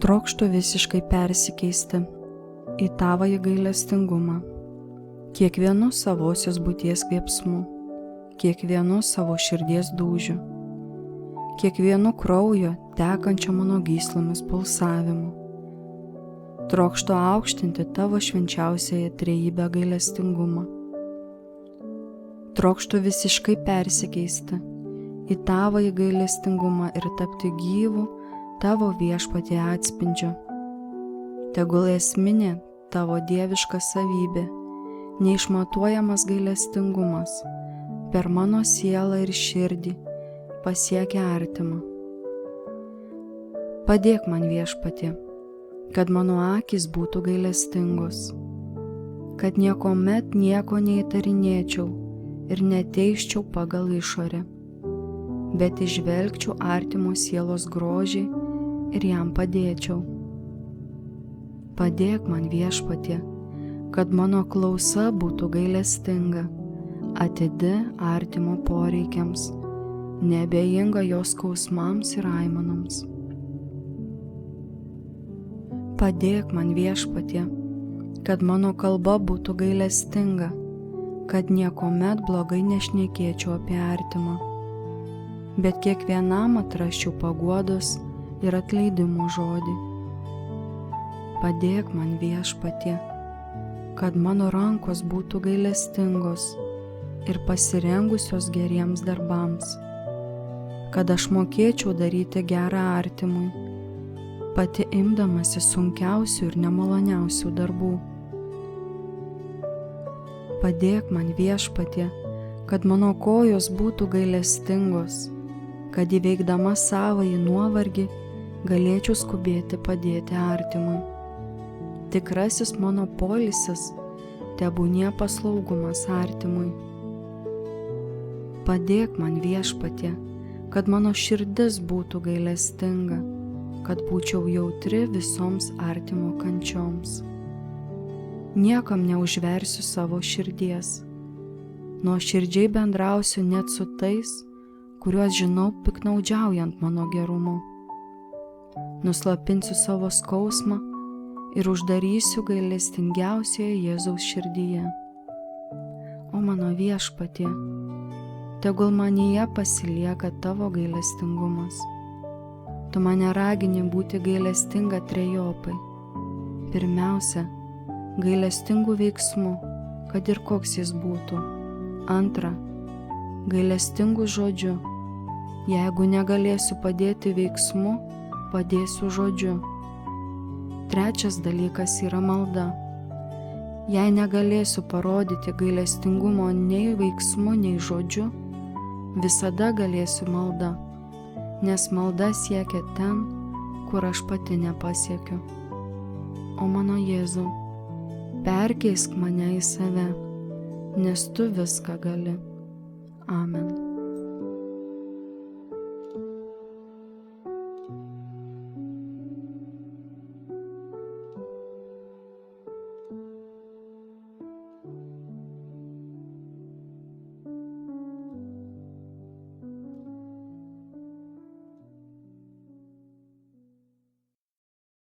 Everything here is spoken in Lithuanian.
Trokštu visiškai persikeisti į tavąjį gailestingumą, kiekvienu savosios būties kvėpsmu, kiekvienu savo širdies dūžiu, kiekvienu kraujo tekančio mano gyslomis pulsavimu. Trokštu aukštinti tavo švenčiausiąją trejybę gailestingumą. Trokštu visiškai persikeisti į tavąjį gailestingumą ir tapti gyvu tavo viešpatie atspindžiu. Tegul esminė tavo dieviška savybė, neišmatuojamas gailestingumas, per mano sielą ir širdį pasiekia artimą. Padėk man, viešpatie, kad mano akys būtų gailestingos, kad niekuomet nieko neįtarinėčiau ir neteisčiau pagal išorę, bet įžvelgčiau artimo sielos grožį ir jam padėčiau. Padėk man, viešpatie, kad mano klausa būtų gailestinga, atidi artimo poreikiams, neabejinga jos skausmams ir aimanoms. Padėk man, viešpatie, kad mano kalba būtų gailestinga, kad niekuomet blogai nešnekėčiau apie artimą, bet kiekvienam atrasčiau paguodos ir atleidimo žodį. Padėk man, viešpatie, kad mano rankos būtų gailestingos ir pasirengusios geriems darbams, kad aš mokėčiau daryti gerą artimui, pati imdamasi sunkiausių ir nemaloniausių darbų. Padėk man, viešpatie, kad mano kojos būtų gailestingos, kad įveikdama savąjį nuovargį galėčiau skubėti padėti artimui. Tikrasis mano poilsis tebūnie paslaugumas artimui. Padėk man, viešpatie, kad mano širdis būtų gailestinga, kad būčiau jautri visoms artimo kančioms. Niekam neužversiu savo širdies, nuoširdžiai bendrausiu net su tais, kuriuos žinau piknaudžiaujant mano gerumu. Nuslopinsiu savo skausmą ir uždarysiu gailestingiausioje Jėzaus širdyje. O mano viešpatie, tegul manyje pasilieka tavo gailestingumas. Tu mane ragini būti gailestinga trejopai. Pirmiausia, gailestingų veiksmų, kad ir koks jis būtų. Antra, gailestingų žodžių. Jeigu negalėsiu padėti veiksmu, padėsiu žodžiu. Trečias dalykas yra malda. Jei negalėsiu parodyti gailestingumo nei veiksmu, nei žodžiu, visada galėsiu malda, nes malda siekia ten, kur aš pati nepasiekiu. O mano Jėzau, perkeisk mane į save, nes tu viską gali. Amen.